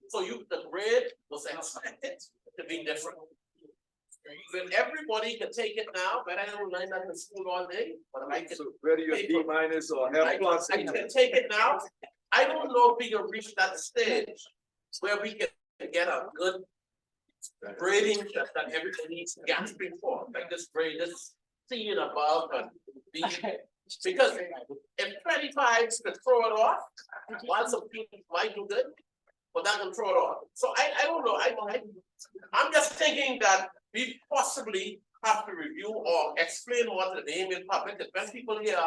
So the grade was expected to be different. When everybody can take it now, but I don't learn that in school all day, but I can. So whether you're D minus or F plus. I can take it now. I don't know if we can reach that stage where we can get a good grading that everybody needs gasping for, like this grade, this C and above and B. Because if 25s could throw it off, while some people might do good, but that can throw it off. So I don't know. I'm just thinking that we possibly have to review or explain what the name in public. That when people hear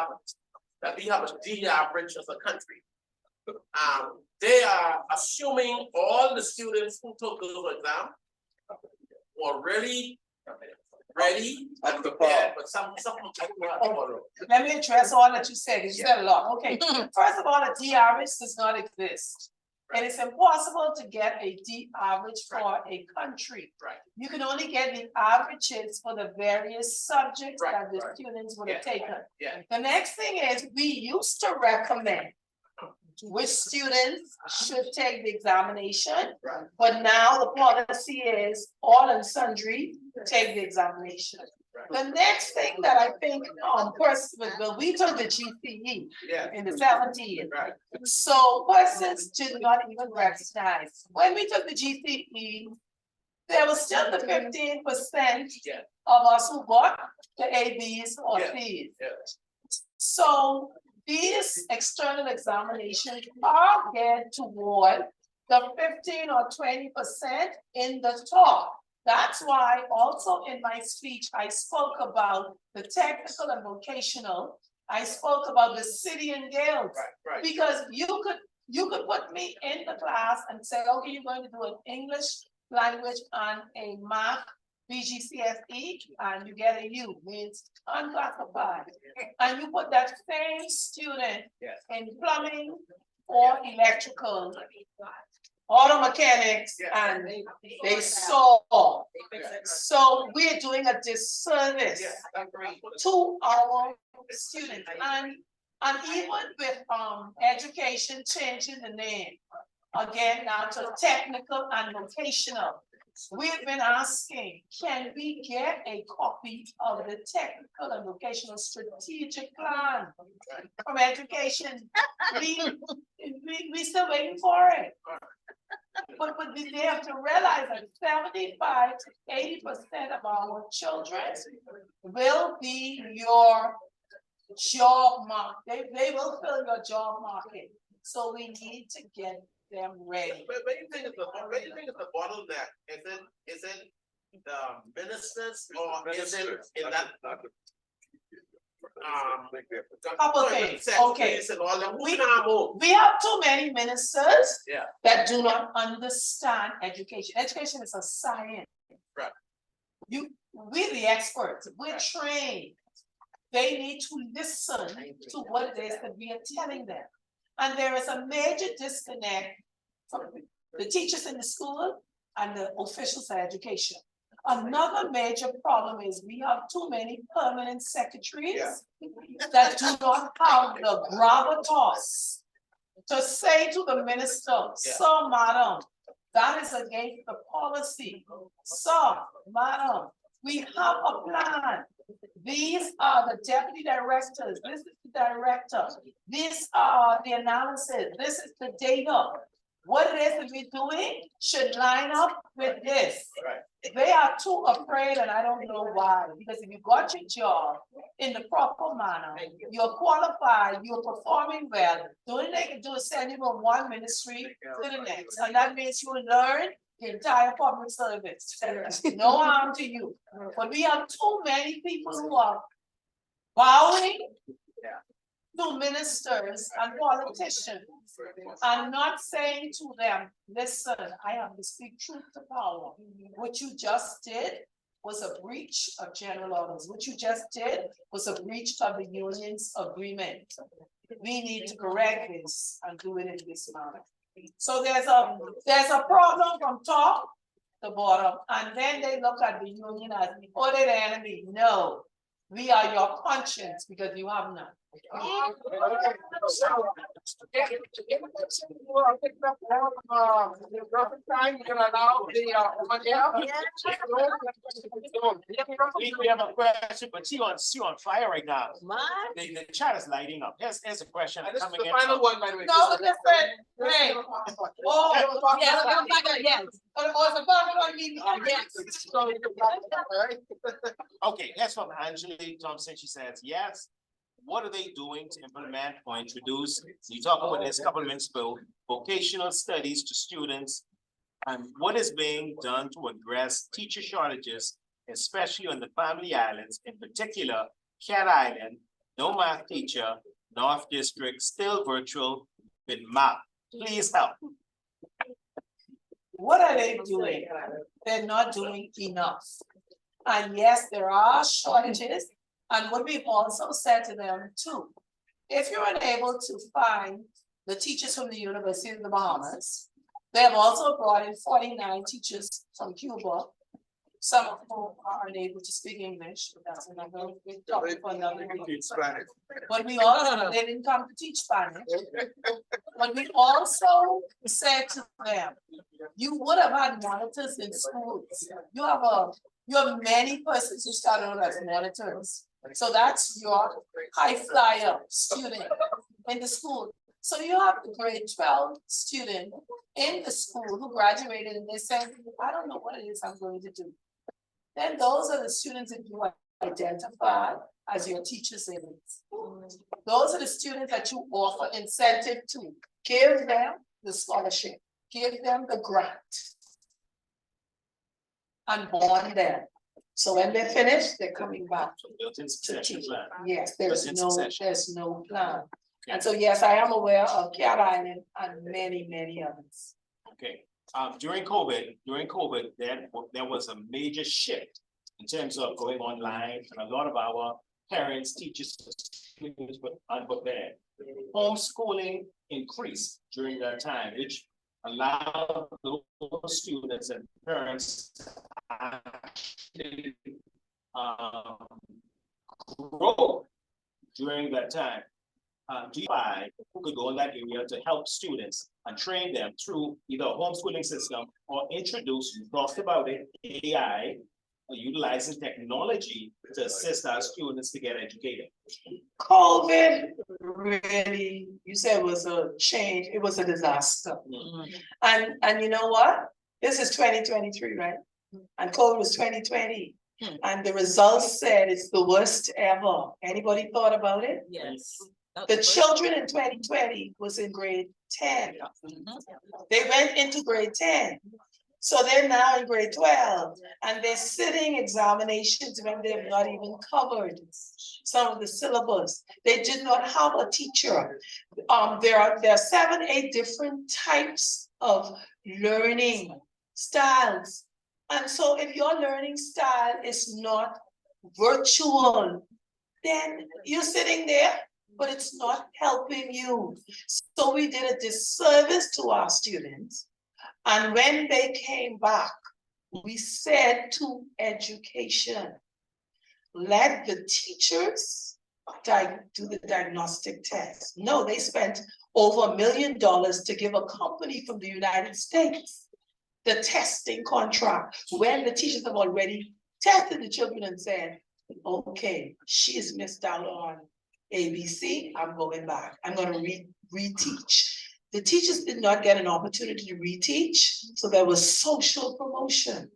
that we have a D average as a country, they are assuming all the students who took those exams were really ready and prepared, but some. Let me address all that you said. You said a lot. Okay. First of all, a D average does not exist. And it's impossible to get a D average for a country. Right. You can only get the averages for the various subjects that the students would have taken. Yeah. The next thing is we used to recommend which students should take the examination, but now the policy is all and sundry take the examination. The next thing that I think well, we took the GCE in the 70s. Right. So persons did not even recognize. When we took the GCE, there was still the 15% of us who got the ABs or Cs. So these external examinations are geared toward the 15 or 20% in the top. That's why also in my speech, I spoke about the technical and vocational. I spoke about the city and guilds. Right. Because you could put me in the class and say, okay, you're going to do an English language and a math BGCSE, and you get a U, means unclassified. And you put that same student in plumbing or electrical, auto mechanics, and they saw. So we're doing a disservice to our students. And even with education changing the name, again, now to technical and vocational, we've been asking, can we get a copy of the technical and vocational strategic plan from education? We still waiting for it. But they have to realize that 75 to 80% of our children will be your job market. They will fill your job market. So we need to get them ready. But what do you think is the bottleneck? Is it the ministers or is it in that? Couple things, okay. And all that, We- come home. We have too many ministers Yeah. that do not understand education. Education is a science. Right. We're the experts, we're trained. They need to listen to what it is that we are telling them. And there is a major disconnect from the teachers in the school and the officials of education. Another major problem is we have too many permanent secretaries that do not have the gravitas to say to the minister, "Sir, madam, that is against the policy. Sir, madam, we have a plan. These are the deputy directors, this is the director, these are the analysis, this is the data. What it is that we're doing should line up with this." They are too afraid, and I don't know why, because if you got your job in the proper manner, you're qualified, you're performing well, the only they can do is send you from one ministry to the next, and that means you will learn the entire public service. No harm to you, but we have too many people who are bowing to ministers and politicians and not saying to them, "Listen, I have to speak truth to power. What you just did was a breach of general orders. What you just did was a breach of the union's agreement. We need to correct this and do it in this manner." So there's a problem from top to bottom, and then they look at the union as the other enemy. No, we are your conscience because you have none. Time, you can allow the, We have a question, but she on fire right now. The chat is lighting up. Here's a question And this is coming the in. final one, by the way. No, listen, hey. Oh, yes, yes. Oh, it's a final one, yes. Okay, here's from Angela Thompson. She says, yes. What are they doing to implement or introduce? You talk about this couple minutes ago, vocational studies to students. And what is being done to address teacher shortages, especially on the Family Islands, in particular, Cat Island, no math teacher, North District, still virtual with math. Please help. What are they doing? They're not doing enough. And yes, there are shortages. And what we've also said to them too, if you're unable to find the teachers from the University of the Bahamas, they have also brought in 49 teachers from Cuba. Some of whom are unable to speak English, but that's another topic for another day. But we also, they didn't come to teach Spanish. But we also said to them, you would have had monitors in schools. You have many persons who started out as monitors. So that's your high flyer student in the school. So you have a grade 12 student in the school who graduated and they said, I don't know what it is I'm going to do. Then those are the students that you identify as your teachers in it. Those are the students that you offer incentive to. Give them the scholarship, give them the grant, and bond them. So when they finish, they're coming back to teach. Yes, there's no plan. And so, yes, I am aware of Cat Island and many, many others. Okay, during COVID, there was a major shift in terms of going online, and a lot of our parents, teachers, students were unprepared. Homeschooling increased during that time, which allowed those students and parents to actually grow during that time. Who could go in that area to help students and train them through either a homeschooling system or introduce, you talked about it, AI, or utilizing technology to assist our students to get educated. COVID really, you said was a change, it was a disaster. Mm-hmm. And you know what? This is 2023, right? And COVID was 2020. And the results said it's the worst ever. Anybody thought about it? Yes. The children in 2020 was in grade 10. They went into grade 10. So they're now in grade 12 and they're sitting examinations when they've not even covered some of the syllabus. They did not have a teacher. There are 7, 8 different types of learning styles. And so if your learning style is not virtual, then you're sitting there, but it's not helping you. So we did a disservice to our students. And when they came back, we said to education, let the teachers do the diagnostic test. No, they spent over $1 million to give a company from the United States the testing contract when the teachers have already tested the children and said, okay, she's missed out on ABC, I'm going back. I'm going to reteach. The teachers did not get an opportunity to reteach, so there was social promotion.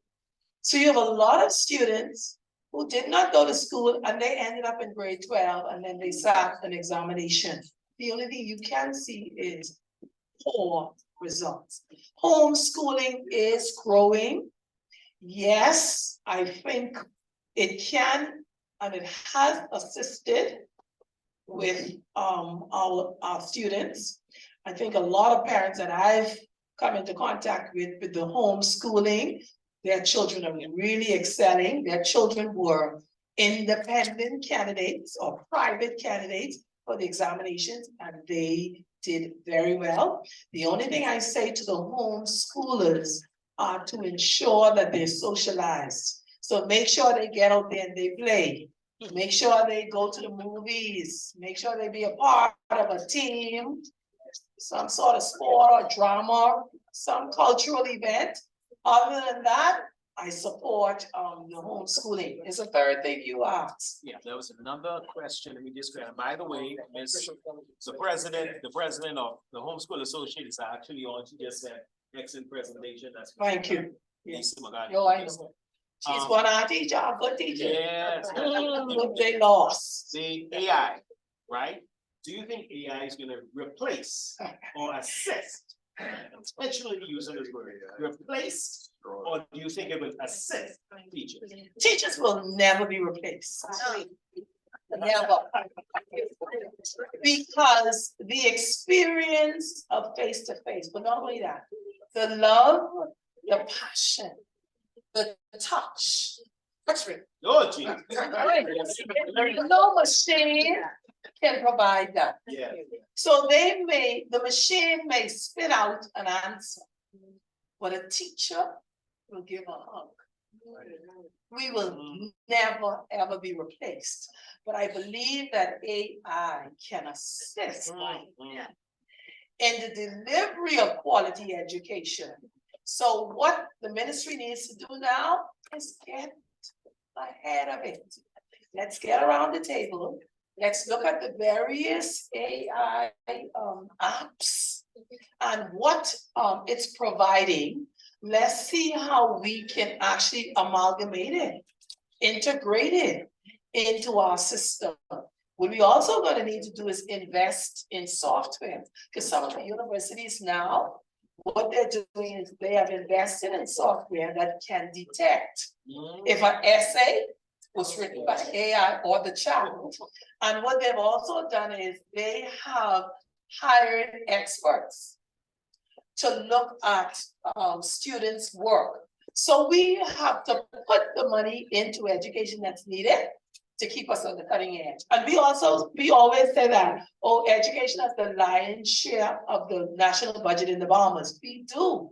So you have a lot of students who did not go to school and they ended up in grade 12 and then they sat an examination. The only thing you can see is poor results. Homeschooling is growing. Yes, I think it can and it has assisted with our students. I think a lot of parents that I've come into contact with the homeschooling, their children are really excelling. Their children were independent candidates or private candidates for the examinations, and they did very well. The only thing I say to the homeschoolers are to ensure that they're socialized. So make sure they get out there and they play. Make sure they go to the movies. Make sure they be a part of a team, some sort of sport or drama, some cultural event. Other than that, I support the homeschooling. It's the third thing you asked. Yeah, there was another question. Let me just grab. By the way, Ms. The president of the Homeschool Association is actually on. She just said excellent presentation. That's Thank you. Yes. Yo, I know. She's one of our teacher, a good teacher. Yes. But they lost. The AI, right? Do you think AI is going to replace or assist? Especially using this word, replace, or do you think it will assist teachers? Teachers will never be replaced. Never. Because the experience of face-to-face, but not only that, the love, the passion, the touch. Oh, geez. No machine can provide that. Yeah. So the machine may spit out an answer, but a teacher will give a hug. We will never, ever be replaced. But I believe that AI can assist in the delivery of quality education. So what the ministry needs to do now is get ahead of it. Let's get around the table. Let's look at the various AI apps and what it's providing. Let's see how we can actually amalgamate it, integrate it into our system. What we also going to need to do is invest in software, because some of the universities now, what they're doing is they have invested in software that can detect if an essay was written by AI or the child. And what they've also done is they have hired experts to look at students' work. So we have to put the money into education that's needed to keep us on the cutting edge. And we always say that, oh, education has the lion's share of the national budget in the Bahamas. We do.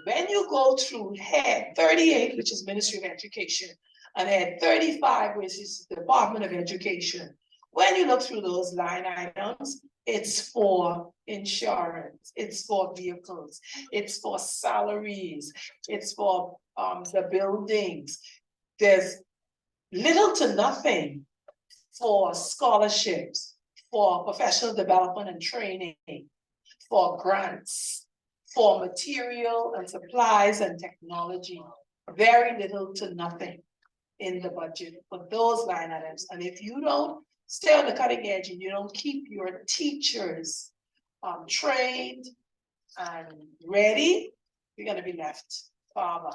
When you go through head 38, which is Ministry of Education, and head 35, which is the Department of Education, when you look through those line items, it's for insurance, it's for vehicles, it's for salaries, it's for the buildings. There's little to nothing for scholarships, for professional development and training, for grants, for material and supplies and technology. Very little to nothing in the budget for those line items. And if you don't stay on the cutting edge and you don't keep your teachers trained and ready, you're going to be left farmer.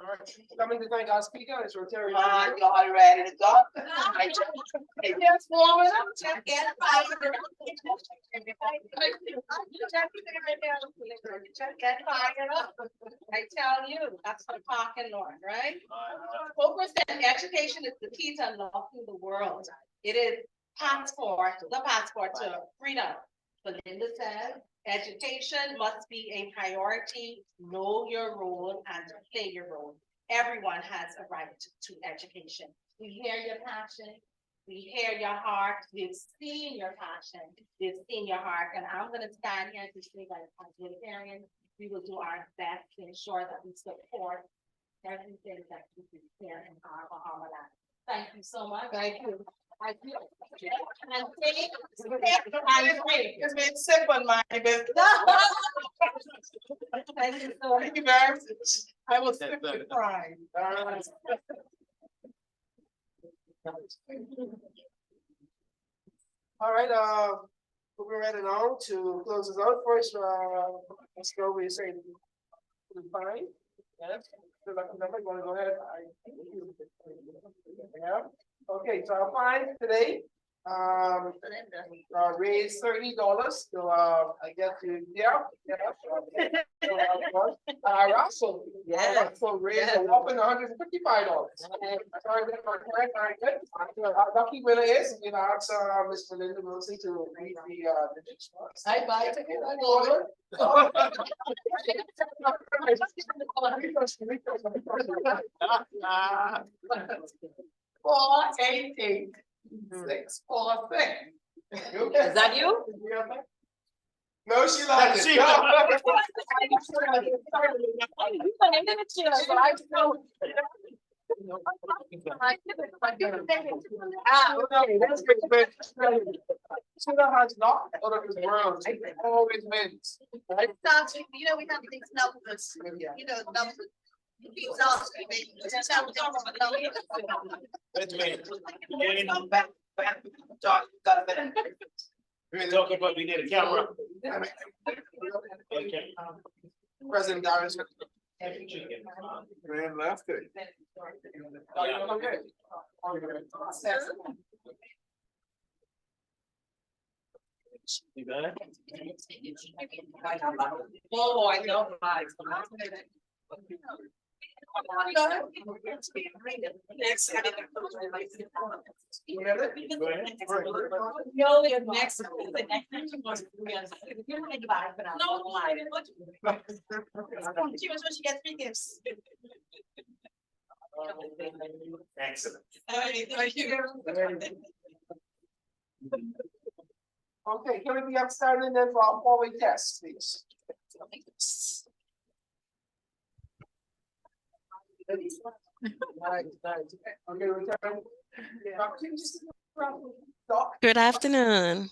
All right, coming to thank our speaker, is Rotary. Y'all ready to go? Just warming up, just get fired. Just get fired up. I tell you, that's the parking lot, right? Focus on education is the key to unlocking the world. It is the passport to freedom. Belinda says, education must be a priority. Know your role and play your role. Everyone has a right to education. We hear your passion. We hear your heart. We've seen your passion. We've seen your heart. And I'm going to stand here to say that as Unitarians, we will do our best to ensure that we support everything that we do here in our Bahama land. Thank you so much. Thank you. Thank you. It's been sick on my business. Thank you so much. Thank you very much. I was sick with pride. All right, we're ready now to close this out first. Let's go. We say fine. Yes. You want to go ahead? Yeah. Okay, so our fine today, raised $30. So, I guess Russell. Yes. Russell raised a whopping $155. Sorry, that's my correct. All right, good. Our lucky winner is, you know, ask, Ms. Belinda Wilson to read the digits. I buy it. Four, 8, 8, 6, 4, 6. Is that you? No, she lied. She Okay, that's good, but Sheila has not out of this world. She always wins. Right? You know, we have these numbers, you know, numbers. Keeps asking me. Wait a minute. We're talking about we need a camera. Okay. President Darius. Man left it. Okay. You got it? Oh, I know. Next. No, the next. The next was. You're gonna buy it, but I'm not lying. She was when she gets free gifts. Excellent. Okay, can we be upstanding then for our four-way test, please? Okay, return. Good afternoon.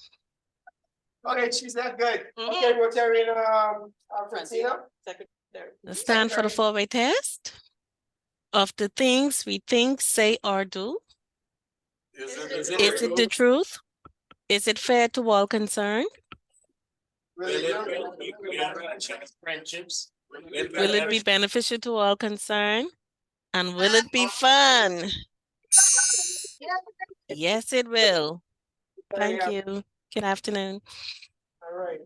Okay, she's that good. Okay, Rotarian, Francina. Let's stand for the four-way test. Of the things we think, say, or do, is it the truth? Is it fair to all concerned? Friendships. Will it be beneficial to all concerned? And will it be fun? Yes, it will. Thank you. Good afternoon. All right.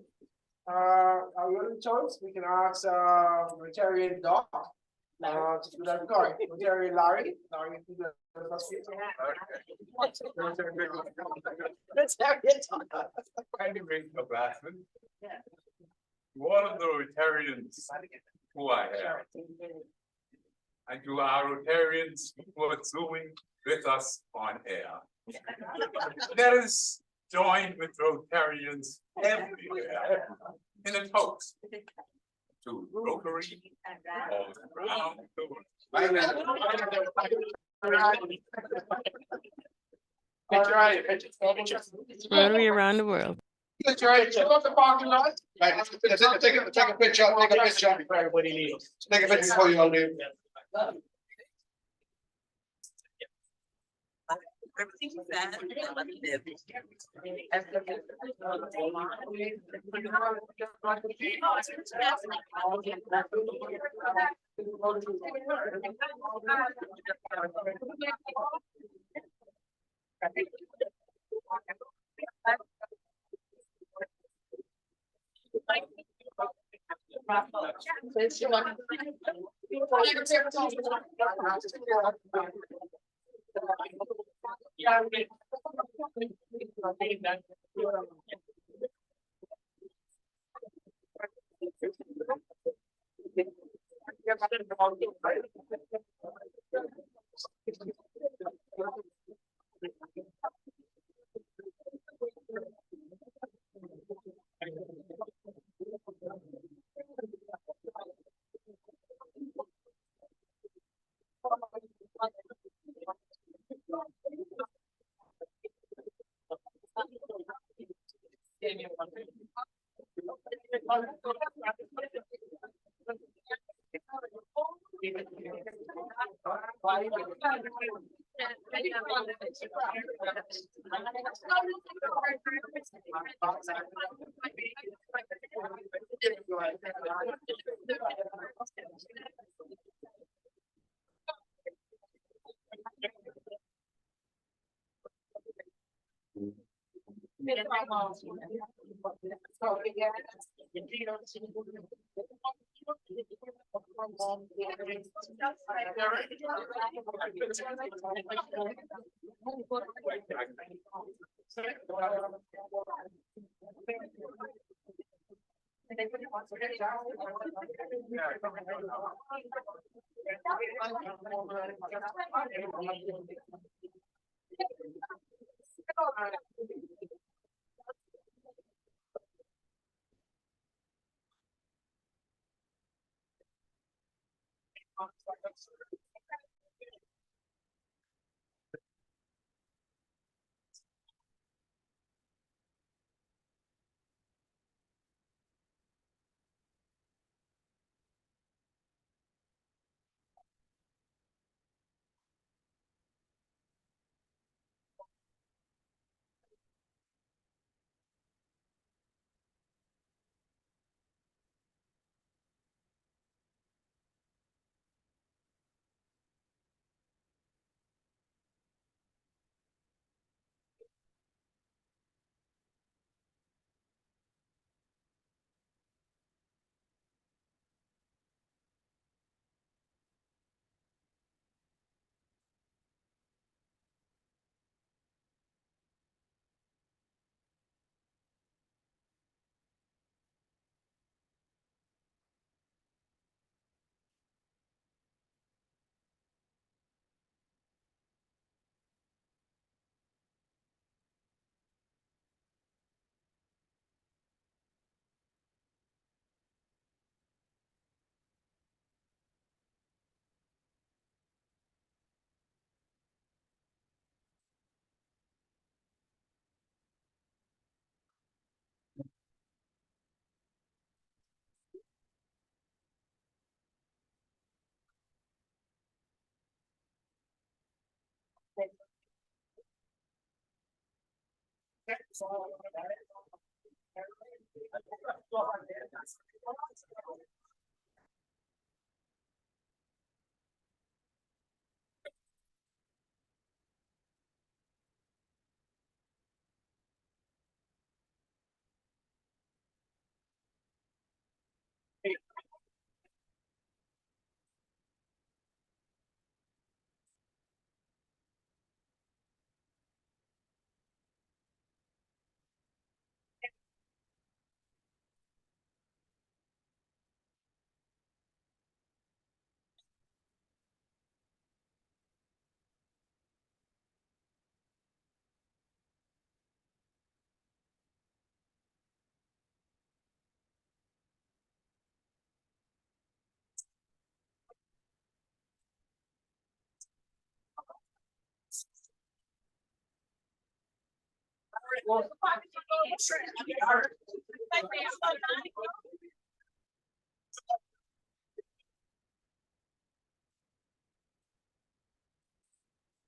Our other choice, we can ask Rotarian Doc. To do that card. Rotarian Larry. Larry, to do the first piece. One of the Rotarians who I have, and to our Rotarians who are Zooming with us on air. Let us join with Rotarians everywhere in a toast to Rotary all around the world. Rotary around the world. Picture, right? Check out the parking lot. Right, take a picture, take a picture. Everybody needs. Take a picture before you all leave. Everything is bad.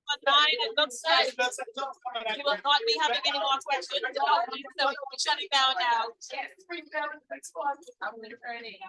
it looks like we will not be having any more questions. So we're shutting down now. I'm returning.